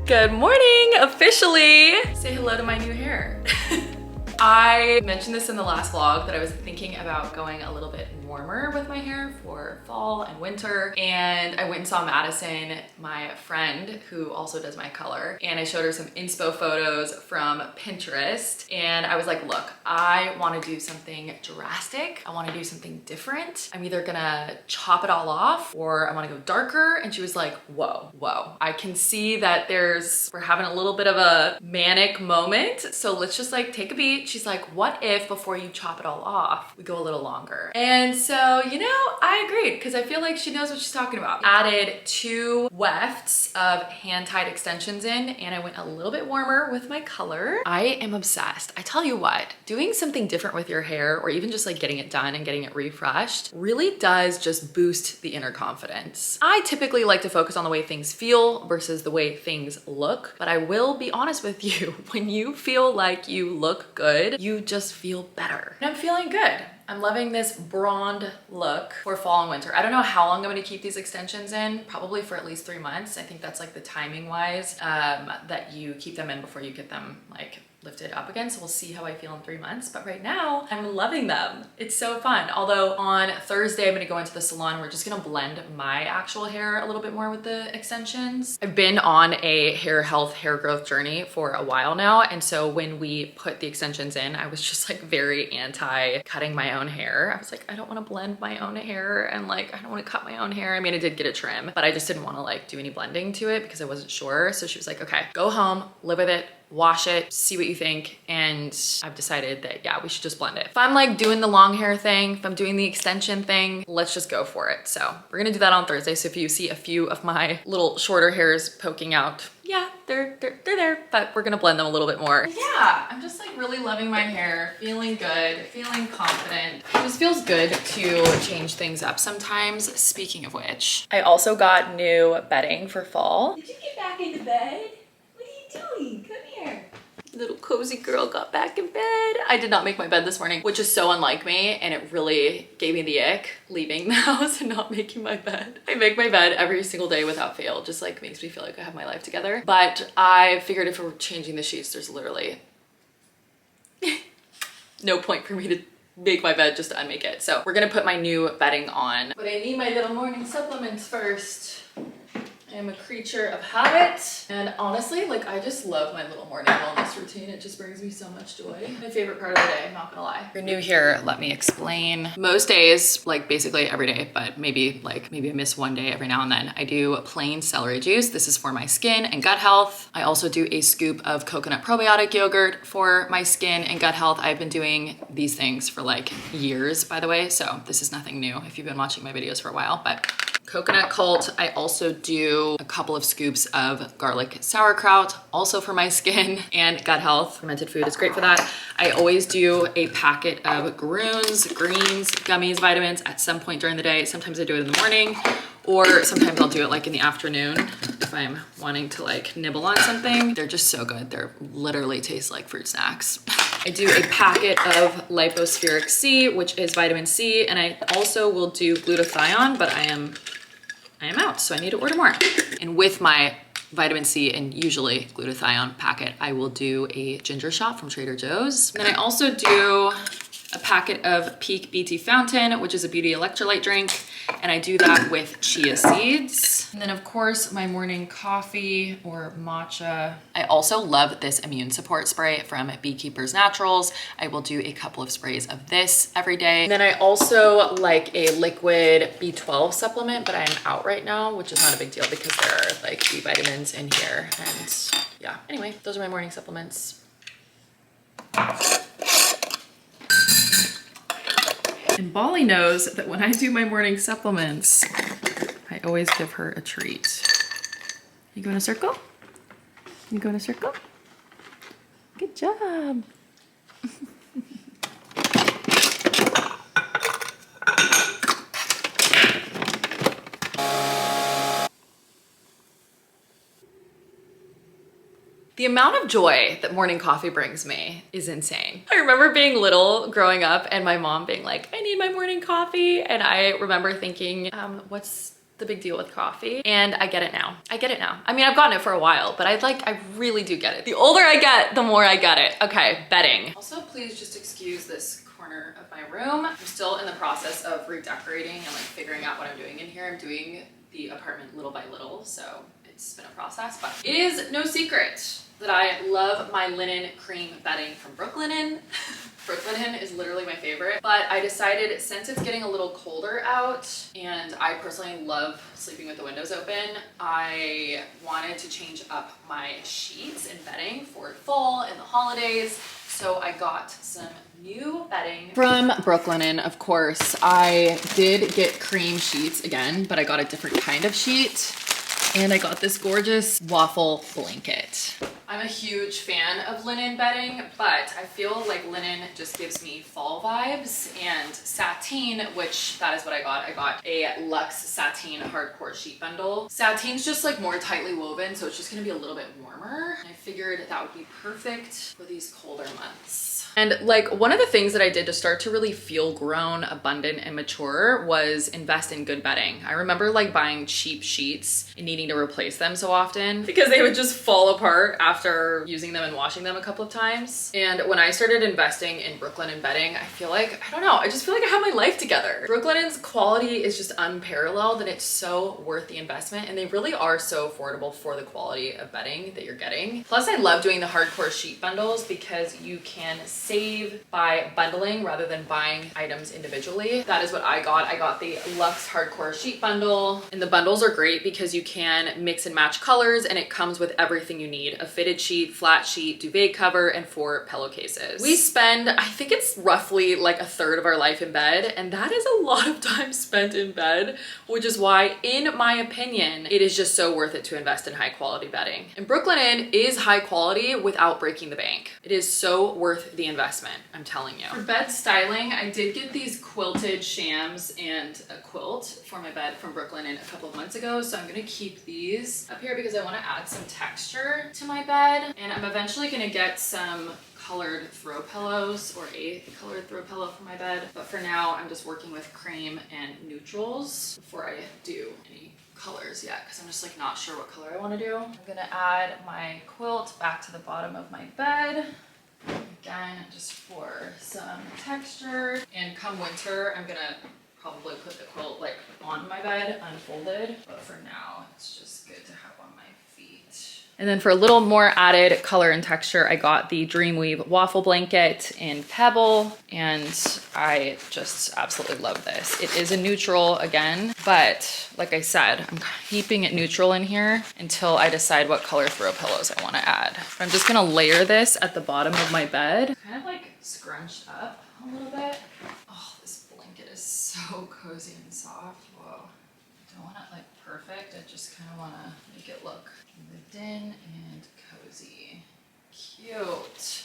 Good morning, officially. Say hello to my new hair. I mentioned this in the last vlog that I was thinking about going a little bit warmer with my hair for fall and winter. And I went and saw Madison, my friend who also does my color. And I showed her some inspo photos from Pinterest. And I was like, look, I want to do something drastic. I want to do something different. I'm either gonna chop it all off or I want to go darker. And she was like, whoa, I can see that we're having a little bit of a manic moment. So let's just like take a beat. She's like, what if before you chop it all off, we go a little longer? And so, you know, I agreed because I feel like she knows what she's talking about. Added 2 wefts of hand-tied extensions in, and I went a little bit warmer with my color. I am obsessed. I tell you what, doing something different with your hair or even just like getting it done and getting it refreshed really does just boost the inner confidence. I typically like to focus on the way things feel versus the way things look, but I will be honest with you, when you feel like you look good, you just feel better. And I'm feeling good. I'm loving this blonde look for fall and winter. I don't know how long I'm gonna keep these extensions in, probably for at least 3 months. I think that's like the timing wise that you keep them in before you get them like lifted up again. So we'll see how I feel in 3 months. But right now I'm loving them. It's so fun. Although on Thursday, I'm gonna go into the salon. We're just gonna blend my actual hair a little bit more with the extensions. I've been on a hair health, hair growth journey for a while now. And so when we put the extensions in, I was just like very anti cutting my own hair. I was like, I don't wanna blend my own hair and like, I don't wanna cut my own hair. I mean, I did get a trim, but I just didn't wanna like do any blending to it because I wasn't sure. So she was like, okay, go home, live with it, wash it, see what you think. And I've decided that, yeah, we should just blend it. If I'm like doing the long hair thing, if I'm doing the extension thing, let's just go for it. So we're gonna do that on Thursday. So if you see a few of my little shorter hairs poking out, yeah, they're there, but we're gonna blend them a little bit more. Yeah, I'm just like really loving my hair, feeling good, feeling confident. It just feels good to change things up sometimes. Speaking of which, I also got new bedding for fall. Did you get back into bed? What are you doing? Come here. Little cozy girl got back in bed. I did not make my bed this morning, which is so unlike me, and it really gave me the ick leaving the house and not making my bed. I make my bed every single day without fail, just like makes me feel like I have my life together. But I figured if we're changing the sheets, there's literally no point for me to make my bed just to unmake it. So we're gonna put my new bedding on. But I need my little morning supplements first. I am a creature of habit. And honestly, like I just love my little morning wellness routine. It just brings me so much joy. My favorite part of the day, I'm not gonna lie. If you're new here, let me explain. Most days, like basically every day, but maybe I miss one day every now and then, I do plain celery juice. This is for my skin and gut health. I also do a scoop of coconut probiotic yogurt for my skin and gut health. I've been doing these things for like years, by the way. So this is nothing new if you've been watching my videos for a while, but coconut cult. I also do a couple of scoops of garlic sauerkraut, also for my skin and gut health. Fermented food is great for that. I always do a packet of greens, gummies, vitamins at some point during the day. Sometimes I do it in the morning, or sometimes I'll do it like in the afternoon if I'm wanting to like nibble on something. They're just so good. They're literally taste like fruit snacks. I do a packet of lipospheric C, which is vitamin C, and I also will do glutathione, but I am out, so I need to order more. And with my vitamin C and usually glutathione packet, I will do a ginger shot from Trader Joe's. And then I also do a packet of Peak BT Fountain, which is a beauty electrolyte drink. And I do that with chia seeds. And then of course, my morning coffee or matcha. I also love this immune support spray from Beekeepers Naturals. I will do a couple of sprays of this every day. And then I also like a liquid B12 supplement, but I am out right now, which is not a big deal because there are like B vitamins in here. And yeah, anyway, those are my morning supplements. And Bolly knows that when I do my morning supplements, I always give her a treat. You go in a circle? You go in a circle? Good job. The amount of joy that morning coffee brings me is insane. I remember being little growing up and my mom being like, I need my morning coffee. And I remember thinking, what's the big deal with coffee, and I get it now. I get it now. I mean, I've gotten it for a while, but I really do get it. The older I get, the more I get it. Okay, bedding. Also, please just excuse this corner of my room. I'm still in the process of redecorating and like figuring out what I'm doing in here. I'm doing the apartment little by little, so it's been a process, but it is no secret that I love my linen cream bedding from Brooklinen. Brooklinen is literally my favorite, but I decided since it's getting a little colder out and I personally love sleeping with the windows open, I wanted to change up my sheets and bedding for fall and the holidays. So I got some new bedding from Brooklinen. Of course, I did get cream sheets again, but I got a different kind of sheet. And I got this gorgeous waffle blanket. I'm a huge fan of linen bedding, but I feel like linen just gives me fall vibes, and sateen, which that is what I got. I got a luxe sateen hardcore sheet bundle. Sateen's just like more tightly woven, so it's just gonna be a little bit warmer. I figured that would be perfect for these colder months. And like one of the things that I did to start to really feel grown, abundant, and mature was invest in good bedding. I remember like buying cheap sheets and needing to replace them so often because they would just fall apart after using them and washing them a couple of times. And when I started investing in Brooklinen bedding, I feel like, I don't know, I just feel like I have my life together. Brooklinen's quality is just unparalleled and it's so worth the investment, and they really are so affordable for the quality of bedding that you're getting. Plus I love doing the hardcore sheet bundles because you can save by bundling rather than buying items individually. That is what I got. I got the Luxe Hardcore Sheet Bundle, and the bundles are great because you can mix and match colors, and it comes with everything you need: a fitted sheet, flat sheet, duvet cover, and 4 pillowcases. We spend, I think it's roughly like a third of our life in bed, and that is a lot of time spent in bed, which is why, in my opinion, it is just so worth it to invest in high quality bedding. And Brooklinen is high quality without breaking the bank. It is so worth the investment, I'm telling you. For bed styling, I did get these quilted shams and a quilt for my bed from Brooklinen a couple of months ago, so I'm gonna keep these up here because I want to add some texture to my bed, and I'm eventually gonna get some colored throw pillows or a colored throw pillow for my bed, but for now I'm just working with cream and neutrals before I do any colors yet, because I'm just like not sure what color I want to do. I'm gonna add my quilt back to the bottom of my bed. Again, just for some texture. And come winter, I'm gonna probably put the quilt like on my bed, unfolded. But for now, it's just good to have on my feet. And then for a little more added color and texture, I got the Dreamweave waffle blanket in Pebble, and I just absolutely love this. It is a neutral again, but like I said, I'm keeping it neutral in here until I decide what color throw pillows I want to add. I'm just gonna layer this at the bottom of my bed. Kind of like scrunched up a little bit. Oh, this blanket is so cozy and soft. Whoa. I don't want it like perfect. I just kind of want to make it look lived in and cozy. Cute.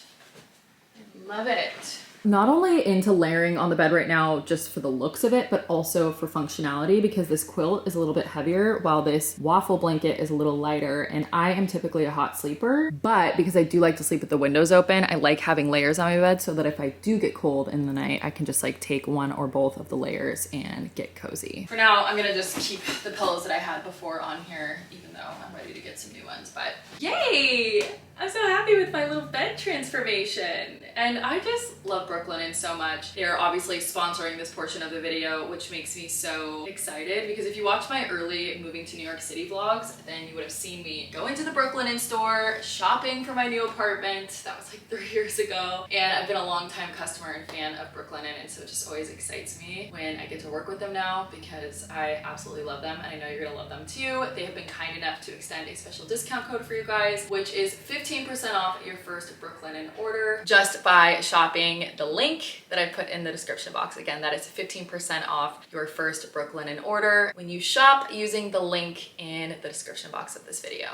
I love it. Not only into layering on the bed right now just for the looks of it, but also for functionality, because this quilt is a little bit heavier while this waffle blanket is a little lighter, and I am typically a hot sleeper, but because I do like to sleep with the windows open, I like having layers on my bed so that if I do get cold in the night, I can just like take one or both of the layers and get cozy. For now, I'm gonna just keep the pillows that I had before on here, even though I'm ready to get some new ones, but yay! I'm so happy with my little bed transformation. And I just love Brooklinen so much. They're obviously sponsoring this portion of the video, which makes me so excited, because if you watch my early moving to New York City vlogs, then you would have seen me go into the Brooklinen store, shopping for my new apartment. That was like 3 years ago. And I've been a long-time customer and fan of Brooklinen, and so it just always excites me when I get to work with them now, because I absolutely love them, and I know you're gonna love them too. They have been kind enough to extend a special discount code for you guys, which is 15% off your first Brooklinen order just by shopping the link that I put in the description box. Again, that is 15% off your first Brooklinen order when you shop using the link in the description box of this video.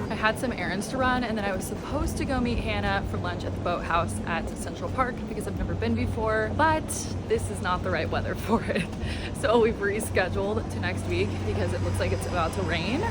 I had some errands to run, and then I was supposed to go meet Hannah for lunch at the boathouse at Central Park because I've never been before, but this is not the right weather for it. So we've rescheduled to next week because it looks like it's about to rain.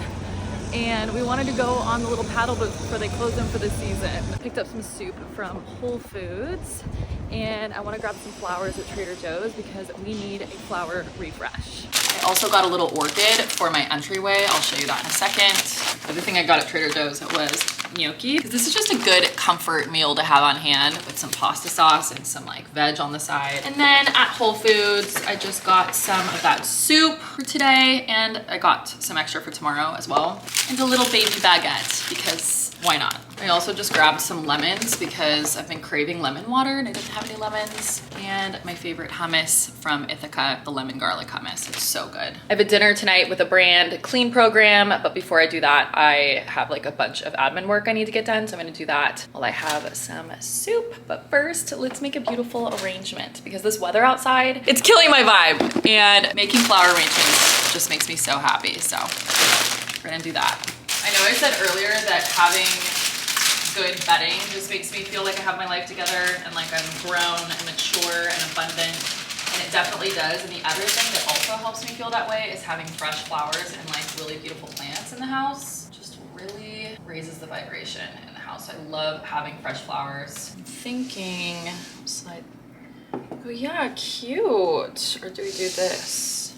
and we wanted to go on the little paddle boats before they close them for the season. I picked up some soup from Whole Foods, and I want to grab some flowers at Trader Joe's because we need a flower refresh. I also got a little orchid for my entryway. I'll show you that in a second. The other thing I got at Trader Joe's was gnocchi. This is just a good comfort meal to have on hand with some pasta sauce and some like veg on the side. And then at Whole Foods, I just got some of that soup for today, and I got some extra for tomorrow as well. And a little baby baguette because why not? I also just grabbed some lemons because I've been craving lemon water and I didn't have any lemons. And my favorite hummus from Ithaca, the lemon garlic hummus. It's so good. I have a dinner tonight with a brand clean program, but before I do that, I have like a bunch of admin work I need to get done. So I'm gonna do that while I have some soup. But first, let's make a beautiful arrangement because this weather outside, it's killing my vibe. And making flower arrangements just makes me so happy. So we're gonna do that. I know I said earlier that having good bedding just makes me feel like I have my life together and like I'm grown and mature and abundant, and it definitely does. And the other thing that also helps me feel that way is having fresh flowers and like really beautiful plants in the house. Just really raises the vibration in the house. I love having fresh flowers. I'm thinking, slide. Oh yeah, cute. Or do we do this?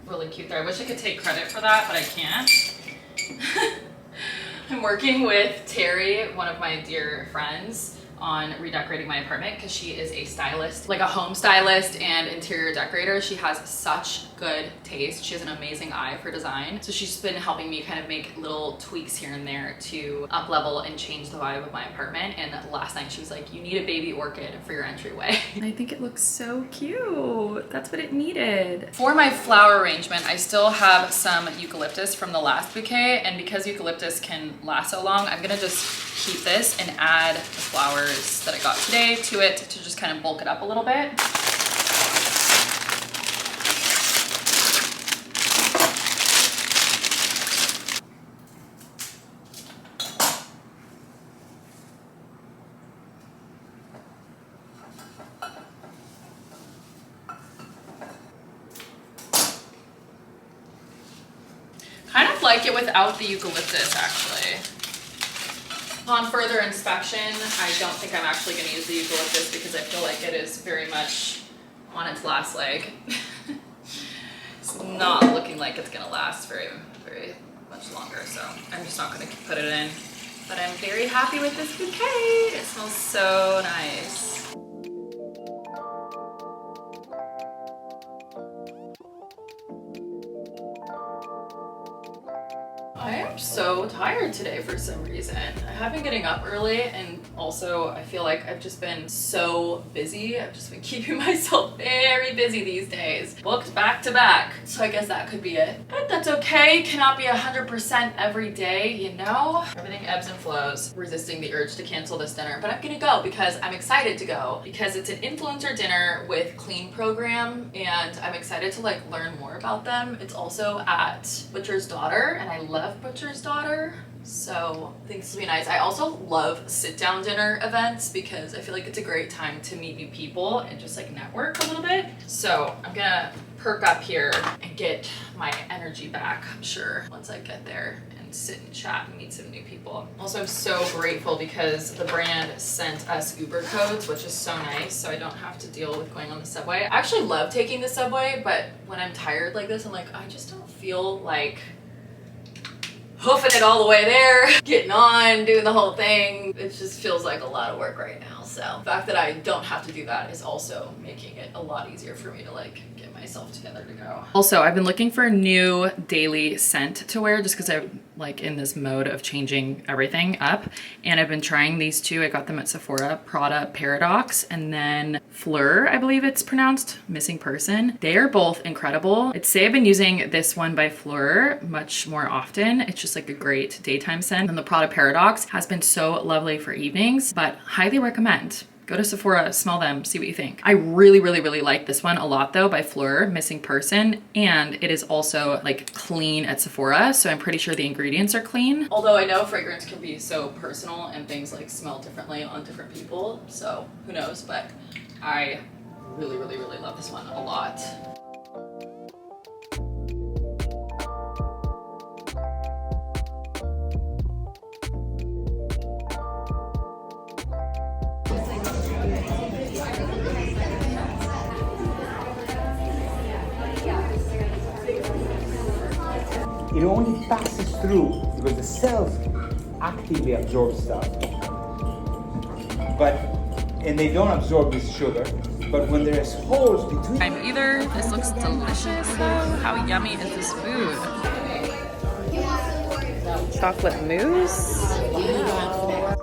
Really cute there. I wish I could take credit for that, but I can't. I'm working with Terry, one of my dear friends, on redecorating my apartment because she is a stylist, like a home stylist and interior decorator. She has such good taste. She has an amazing eye for design. So she's been helping me kind of make little tweaks here and there to up level and change the vibe of my apartment. And last night she was like, you need a baby orchid for your entryway. And I think it looks so cute. That's what it needed. For my flower arrangement, I still have some eucalyptus from the last bouquet. And because eucalyptus can last so long, I'm gonna just keep this and add the flowers that I got today to it to just kind of bulk it up a little bit. Kind of like it without the eucalyptus actually. Upon further inspection, I don't think I'm actually going to use the eucalyptus because I feel like it is very much on its last leg. It's not looking like it's going to last very much longer, so I'm just not going to put it in. But I'm very happy with this bouquet. It smells so nice. I am so tired today for some reason. I have been getting up early, and also I feel like I've just been so busy. I've just been keeping myself very busy these days. Booked back to back. So I guess that could be it. But that's okay. Cannot be 100% every day, you know? Everything ebbs and flows. Resisting the urge to cancel this dinner. But I'm gonna go because I'm excited to go. Because it's an influencer dinner with Clean Program, and I'm excited to like learn more about them. It's also at Butcher's Daughter, and I love Butcher's Daughter, so I think this will be nice. I also love sit-down dinner events because I feel like it's a great time to meet new people and just like network a little bit. So I'm gonna perk up here and get my energy back, I'm sure, once I get there and sit and chat and meet some new people. Also, I'm so grateful because the brand sent us Uber codes, which is so nice, so I don't have to deal with going on the subway. I actually love taking the subway, but when I'm tired like this, I'm like, I just don't feel like hoofing it all the way there, getting on, doing the whole thing. It just feels like a lot of work right now. So the fact that I don't have to do that is also making it a lot easier for me to like get myself together to go. Also, I've been looking for a new daily scent to wear just because I'm like in this mode of changing everything up. And I've been trying these two. I got them at Sephora, Prada Paradox, and then Fleur, I believe it's pronounced, Missing Person. They are both incredible. I'd say I've been using this one by Fleur much more often. It's just like a great daytime scent. And the Prada Paradox has been so lovely for evenings, but highly recommend. Go to Sephora, smell them, see what you think. I really like this one a lot though, by Fleur, Missing Person. And it is also like clean at Sephora, so I'm pretty sure the ingredients are clean. Although I know fragrance can be so personal and things like smell differently on different people, so who knows, but I really love this one a lot. it only passes through because the cells actively absorb stuff. And they don't absorb this sugar. But when there's holes between... I'm either. This looks delicious though. How yummy is this food? Chocolate mousse? Yeah.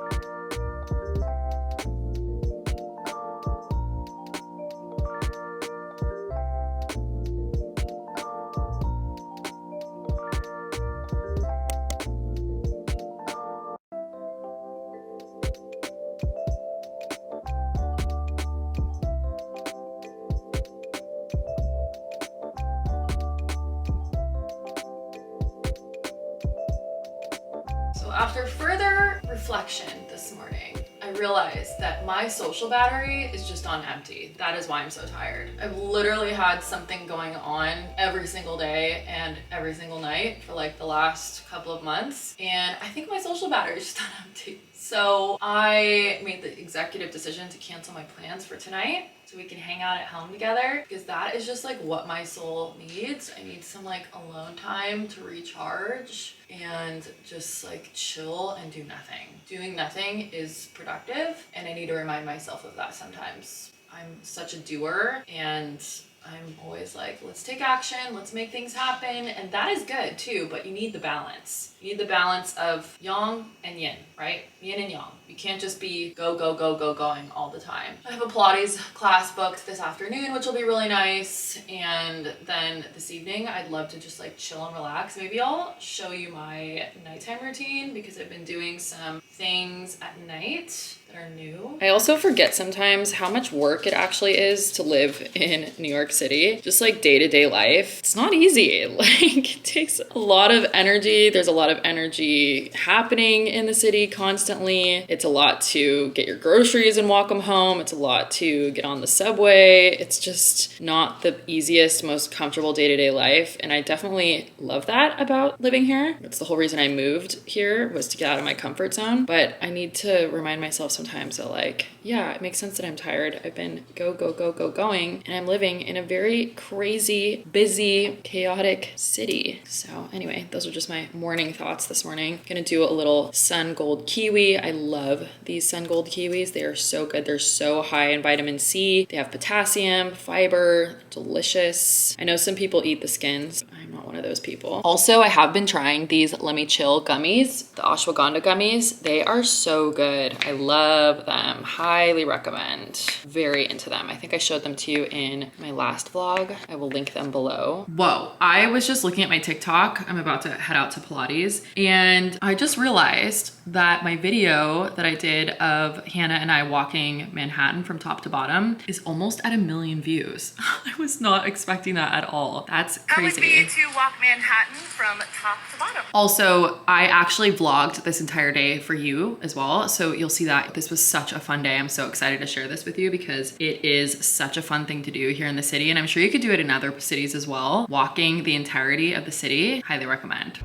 So after further reflection this morning, I realized that my social battery is just on empty. That is why I'm so tired. I've literally had something going on every single day and every single night for like the last couple of months. And I think my social battery is just on empty. So I made the executive decision to cancel my plans for tonight so we can hang out at home together, because that is just like what my soul needs. I need some like alone time to recharge and just like chill and do nothing. Doing nothing is productive, and I need to remind myself of that sometimes. I'm such a doer, and I'm always like, let's take action, let's make things happen. And that is good too, but you need the balance. You need the balance of yang and yin, right? Yin and yang. You can't just be go, go, go, go, going all the time. I have a Pilates class booked this afternoon, which will be really nice. And then this evening, I'd love to just like chill and relax. Maybe I'll show you my nighttime routine, because I've been doing some things at night that are new. I also forget sometimes how much work it actually is to live in New York City. Just like day-to-day life. It's not easy. Like, it takes a lot of energy. There's a lot of energy happening in the city constantly. It's a lot to get your groceries and walk them home. It's a lot to get on the subway. It's just not the easiest, most comfortable day-to-day life. And I definitely love that about living here. That's the whole reason I moved here, was to get out of my comfort zone. But I need to remind myself sometimes that like, yeah, it makes sense that I'm tired. I've been go, go, go, go, going, and I'm living in a very crazy, busy, chaotic city. So anyway, those are just my morning thoughts this morning. Gonna do a little sun gold kiwi. I love these sun gold kiwis. They are so good. They're so high in vitamin C. They have potassium, fiber, delicious. I know some people eat the skins. I'm not one of those people. Also, I have been trying these Let Me Chill gummies, the ashwagandha gummies. They are so good. I love them. Highly recommend. Very into them. I think I showed them to you in my last vlog. I will link them below. Whoa, I was just looking at my TikTok. I'm about to head out to Pilates, and I just realized that my video that I did of Hannah and I walking Manhattan from top to bottom is almost at 1 million views. I was not expecting that at all. That's crazy. That would be to walk Manhattan from top to bottom. Also, I actually vlogged this entire day for you as well, so you'll see that this was such a fun day. I'm so excited to share this with you because it is such a fun thing to do here in the city, and I'm sure you could do it in other cities as well. Walking the entirety of the city, highly recommend.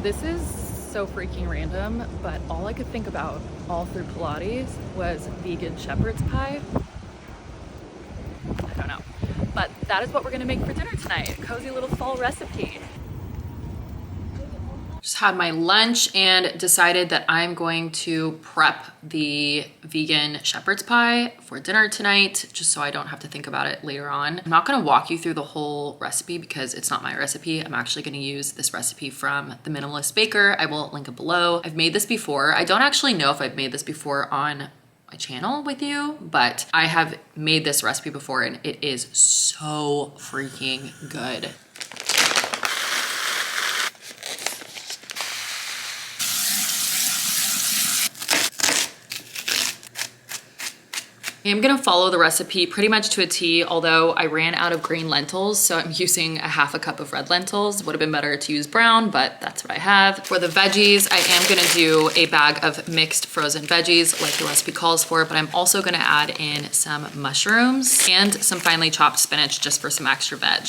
This is so freaking random, but all I could think about all through Pilates was vegan shepherd's pie. I don't know, but that is what we're gonna make for dinner tonight. A cozy little fall recipe. Just had my lunch and decided that I'm going to prep the vegan shepherd's pie for dinner tonight, just so I don't have to think about it later on. I'm not gonna walk you through the whole recipe because it's not my recipe. I'm actually gonna use this recipe from The Minimalist Baker. I will link it below. I've made this before. I don't actually know if I've made this before on my channel with you, but I have made this recipe before and it is so freaking good. I am gonna follow the recipe pretty much to a T, although I ran out of green lentils, so I'm using a half a cup of red lentils. Would have been better to use brown, but that's what I have. For the veggies, I am gonna do a bag of mixed frozen veggies like the recipe calls for, but I'm also gonna add in some mushrooms and some finely chopped spinach just for some extra veg.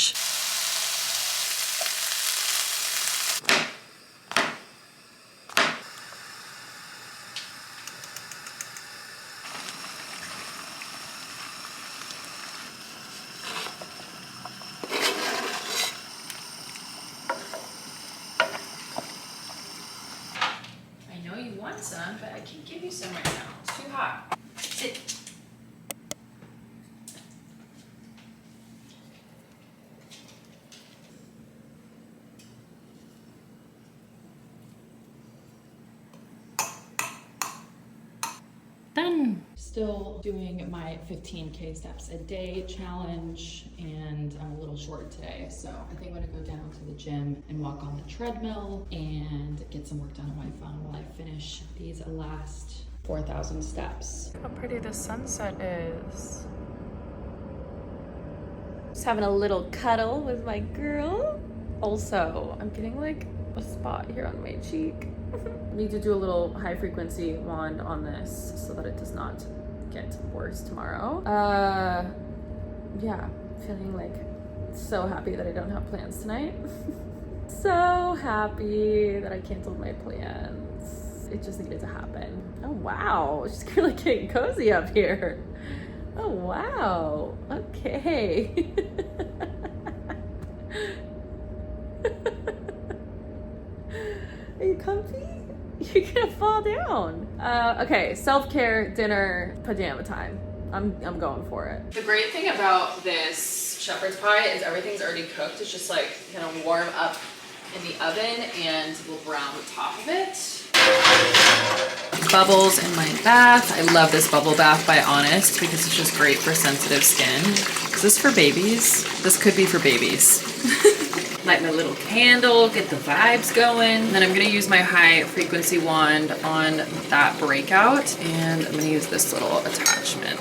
Some, but I can't give you some right now. It's too hot. Sit. Done. Still doing my 15K steps a day challenge, and I'm a little short today, so I think I'm gonna go down to the gym and walk on the treadmill and get some work done on my phone while I finish these last 4,000 steps. How pretty the sunset is. Just having a little cuddle with my girl. Also, I'm getting like a spot here on my cheek. Need to do a little high frequency wand on this so that it does not get worse tomorrow. Yeah, feeling like so happy that I don't have plans tonight. So happy that I canceled my plans. It just needed to happen. Oh wow, she's really getting cozy up here. Oh wow, okay. Are you comfy? You're gonna fall down. Okay, self-care, dinner, pajama time. I'm going for it. The great thing about this shepherd's pie is everything's already cooked. It's just like gonna warm up in the oven and we'll brown the top of it. Bubbles in my bath. I love this bubble bath by Honest because it's just great for sensitive skin. Is this for babies? This could be for babies. Light my little candle, get the vibes going. Then I'm gonna use my high frequency wand on that breakout, and I'm gonna use this little attachment.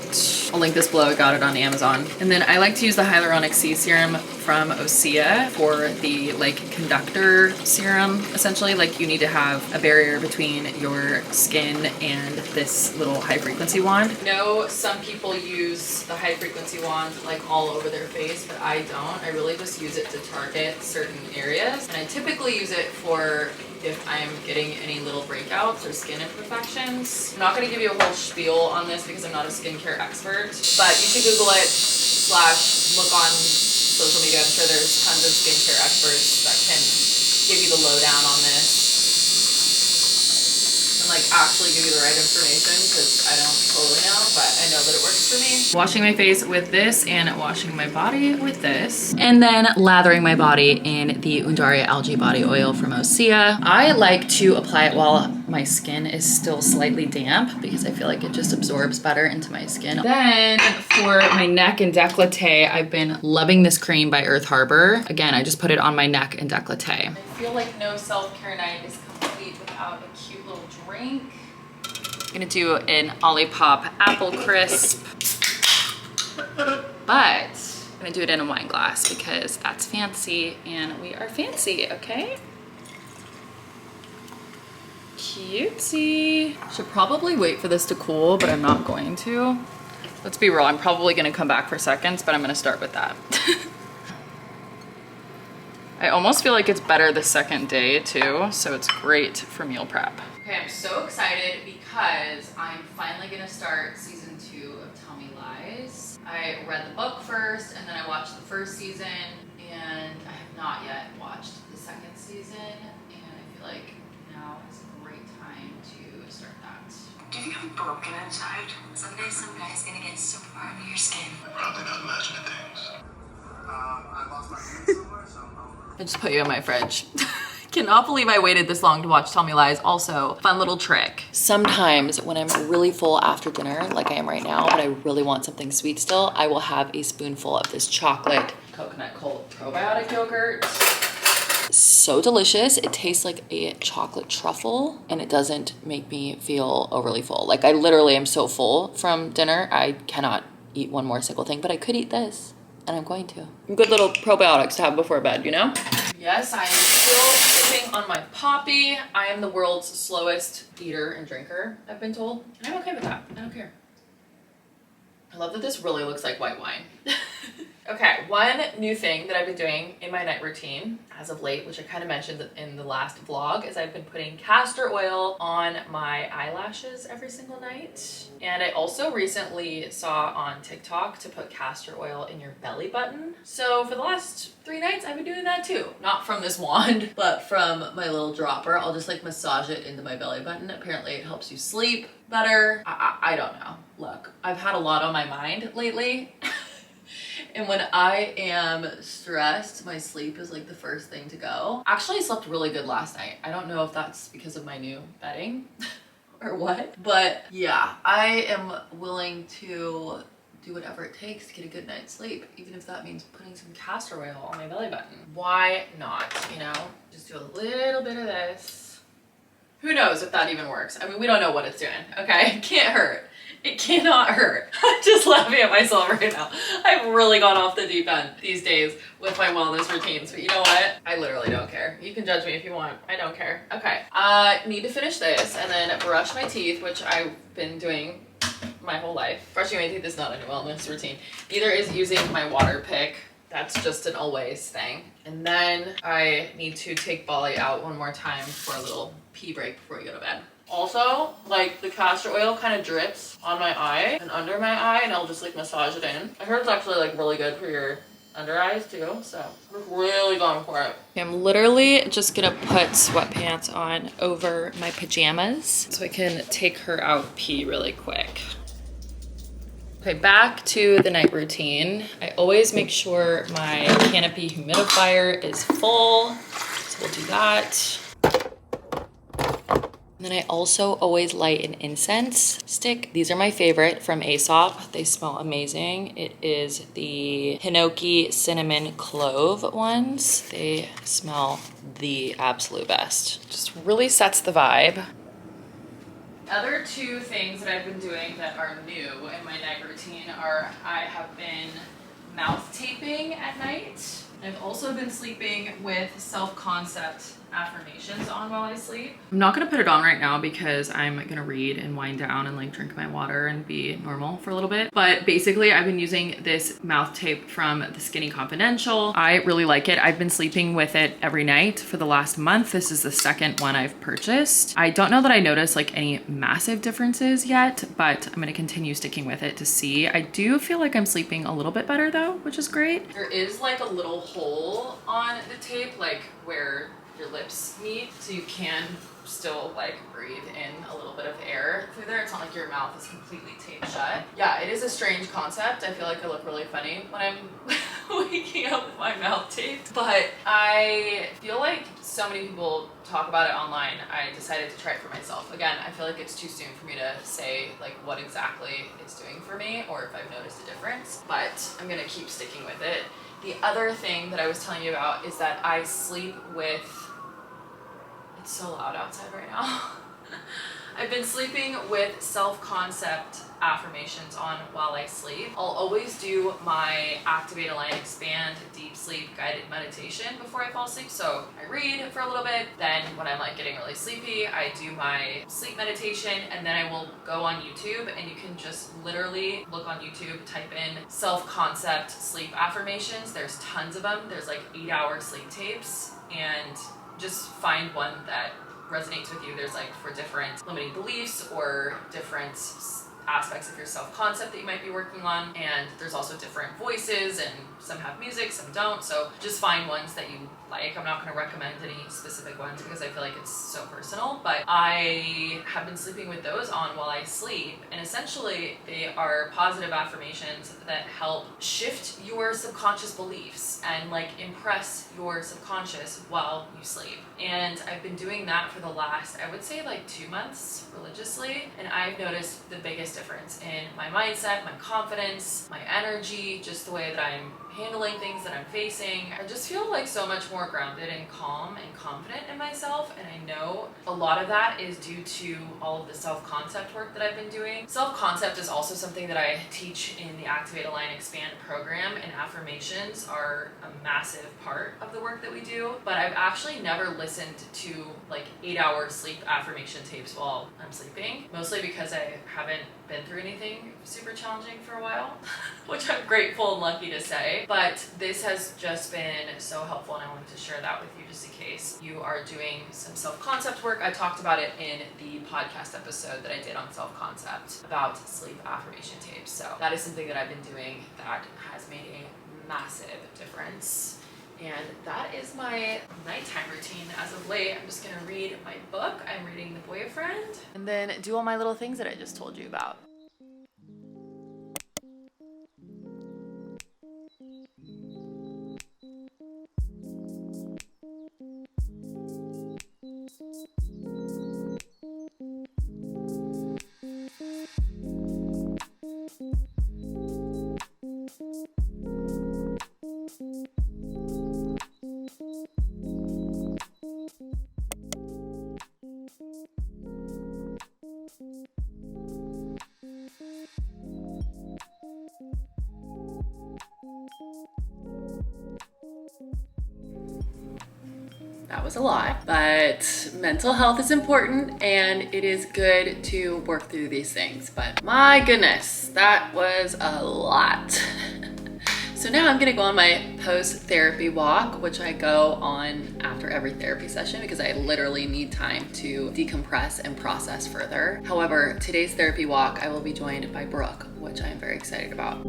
I'll link this below, I got it on Amazon. And then I like to use the hyaluronic C serum from Osea for the like conductor serum. Essentially, like you need to have a barrier between your skin and this little high frequency wand. I know some people use the high frequency wand like all over their face, but I don't. I really just use it to target certain areas. And I typically use it for if I'm getting any little breakouts or skin imperfections. I'm not gonna give you a whole spiel on this because I'm not a skincare expert, but you should Google it / look on social media. I'm sure there's tons of skincare experts that can give you the lowdown on this and like actually give you the right information, because I don't totally know, but I know that it works for me. Washing my face with this and washing my body with this, and then lathering my body in the Undaria algae body oil from Osea. I like to apply it while my skin is still slightly damp because I feel like it just absorbs better into my skin. Then for my neck and décolleté, I've been loving this cream by Earth Harbor. Again, I just put it on my neck and décolleté. I feel like no self-care night is complete without a cute little drink. I'm gonna do an Olipop apple crisp, but I'm gonna do it in a wine glass because that's fancy and we are fancy, okay? Cutesy. Should probably wait for this to cool, but I'm not going to. Let's be real, I'm probably gonna come back for seconds, but I'm gonna start with that. I almost feel like it's better the second day too, so it's great for meal prep. Okay, I'm so excited because I'm finally gonna start season 2 of Tell Me Lies. I read the book first and then I watched the first season, and I have not yet watched the second season, and I feel like now is a great time to start that. Do you feel broken inside? Someday some guy's gonna get so far under your skin. Probably not imagining things. I lost my keys somewhere, so I just put you in my fridge. Cannot believe I waited this long to watch Tell Me Lies. Also, fun little trick. Sometimes when I'm really full after dinner, like I am right now, but I really want something sweet still, I will have a spoonful of this chocolate coconut cold probiotic yogurt. so delicious. It tastes like a chocolate truffle and it doesn't make me feel overly full. Like I literally am so full from dinner, I cannot eat one more single thing, but I could eat this and I'm going to. Good little probiotics to have before bed, you know? Yes, I am still sipping on my Poppy. I am the world's slowest eater and drinker, I've been told. And I'm okay with that, I don't care. I love that this really looks like white wine. Okay, one new thing that I've been doing in my night routine as of late, which I kind of mentioned in the last vlog, is I've been putting castor oil on my eyelashes every single night. And I also recently saw on TikTok to put castor oil in your belly button. So for the last 3 nights, I've been doing that too. Not from this wand, but from my little dropper. I'll just like massage it into my belly button. Apparently it helps you sleep better. I don't know. Look, I've had a lot on my mind lately. And when I am stressed, my sleep is like the first thing to go. Actually, I slept really good last night. I don't know if that's because of my new bedding or what, but yeah, I am willing to do whatever it takes to get a good night's sleep, even if that means putting some castor oil on my belly button. Why not, you know? Just do a little bit of this. Who knows if that even works? I mean, we don't know what it's doing, okay? It can't hurt. It cannot hurt. I'm just laughing at myself right now. I've really gone off the deep end these days with my wellness routines, but you know what? I literally don't care. You can judge me if you want. I don't care. Okay, need to finish this and then brush my teeth, which I've been doing my whole life. Brushing my teeth is not a wellness routine. Neither is using my water pick. That's just an always thing. And then I need to take Bolly out one more time for a little pee break before we go to bed. Also, like the castor oil kind of drips on my eye and under my eye, and I'll just like massage it in. I heard it's actually like really good for your under eyes too, so I'm really going for it. I'm literally just gonna put sweatpants on over my pajamas so I can take her out pee really quick. Okay, back to the night routine. I always make sure my canopy humidifier is full, so we'll do that. And then I also always light an incense stick. These are my favorite from Aesop. They smell amazing. It is the Hinoki cinnamon clove ones. They smell the absolute best. Just really sets the vibe. Other 2 things that I've been doing that are new in my night routine are I have been mouth taping at night. I've also been sleeping with self-concept affirmations on while I sleep. I'm not gonna put it on right now because I'm gonna read and wind down and like drink my water and be normal for a little bit. But basically I've been using this mouth tape from the Skinny Confidential. I really like it. I've been sleeping with it every night for the last month. This is the second one I've purchased. I don't know that I noticed like any massive differences yet, but I'm gonna continue sticking with it to see. I do feel like I'm sleeping a little bit better though, which is great. There is like a little hole on the tape, like where your lips meet, so you can still like breathe in a little bit of air through there. It's not like your mouth is completely taped shut. Yeah, it is a strange concept. I feel like I look really funny when I'm waking up with my mouth taped, but I feel like so many people talk about it online. I decided to try it for myself. Again, I feel like it's too soon for me to say like what exactly it's doing for me or if I've noticed a difference, but I'm gonna keep sticking with it. The other thing that I was telling you about is that I sleep with, it's so loud outside right now. I've been sleeping with self-concept affirmations on while I sleep. I'll always do my Activate, Align, Expand deep sleep guided meditation before I fall asleep. So I read for a little bit, then when I'm like getting really sleepy, I do my sleep meditation, and then I will go on YouTube, and you can just literally look on YouTube, type in self-concept sleep affirmations. There's tons of them. There's like 8-hour sleep tapes, and just find one that resonates with you. There's like for different limiting beliefs or different aspects of your self-concept that you might be working on, and there's also different voices, and some have music, some don't, so just find ones that you like. I'm not going to recommend any specific ones because I feel like it's so personal, but I have been sleeping with those on while I sleep, and essentially they are positive affirmations that help shift your subconscious beliefs and like impress your subconscious while you sleep. And I've been doing that for the last, I would say like 2 months religiously, and I've noticed the biggest biggest difference in my mindset, my confidence, my energy, just the way that I'm handling things that I'm facing. I just feel like so much more grounded and calm and confident in myself, and I know a lot of that is due to all of the self-concept work that I've been doing. Self-concept is also something that I teach in the Activate, Align, Expand program, and affirmations are a massive part of the work that we do, but I've actually never listened to like 8-hour sleep affirmation tapes while I'm sleeping, mostly because I haven't been through anything super challenging for a while, which I'm grateful and lucky to say. But this has just been so helpful, and I wanted to share that with you just in case you are doing some self-concept work. I talked about it in the podcast episode that I did on self-concept about sleep affirmation tapes. So that is something that I've been doing that has made a massive difference. And that is my nighttime routine as of late. I'm just gonna read my book. I'm reading The Boyfriend. And then do all my little things that I just told you about. That was a lot, but mental health is important and it is good to work through these things. But my goodness, that was a lot. So now I'm gonna go on my post-therapy walk, which I go on after every therapy session because I literally need time to decompress and process further. However, today's therapy walk, I will be joined by Brooke, which I am very excited about.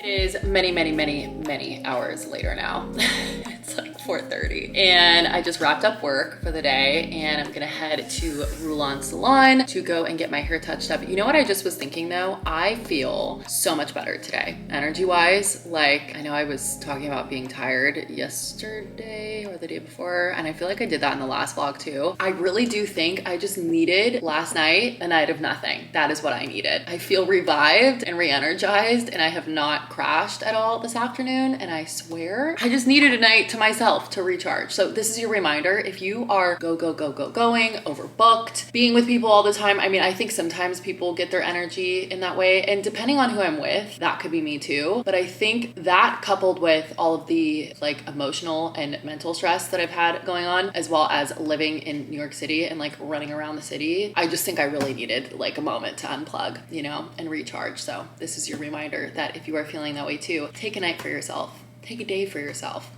It is many hours later now. It's like 4:30 and I just wrapped up work for the day and I'm gonna head to Roulon Salon to go and get my hair touched up. You know what I just was thinking though? I feel so much better today, energy wise. Like, I know I was talking about being tired yesterday or the day before, and I feel like I did that in the last vlog too. I really do think I just needed last night a night of nothing. That is what I needed. I feel revived and re-energized, and I have not crashed at all this afternoon, and I swear I just needed a night to myself to recharge. So this is your reminder. If you are going, overbooked, being with people all the time, I mean, I think sometimes people get their energy in that way, and depending on who I'm with, that could be me too. But I think that coupled with all of the like emotional and mental stress that I've had going on, as well as living in New York City and like running around the city, I just think I really needed like a moment to unplug, you know, and recharge. So this is your reminder that if you are feeling that way too, take a night for yourself, take a day for yourself,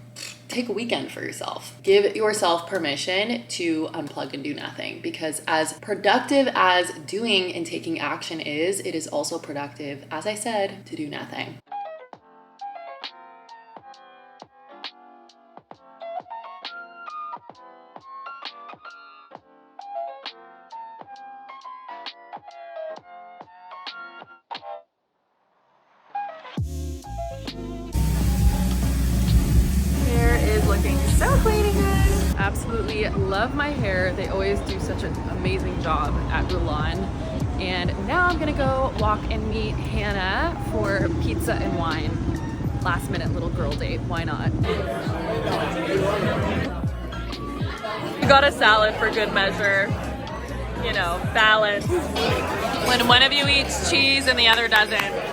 take a weekend for yourself. Give yourself permission to unplug and do nothing, because as productive as doing and taking action is, it is also productive, as I said, to do nothing. Hair is looking so clean and good. Absolutely love my hair. They always do such an amazing job at Roulon. And now I'm gonna go walk and meet Hannah for pizza and wine. Last minute little girl date, why not? We got a salad for good measure. You know, balance. When one of you eats cheese and the other doesn't.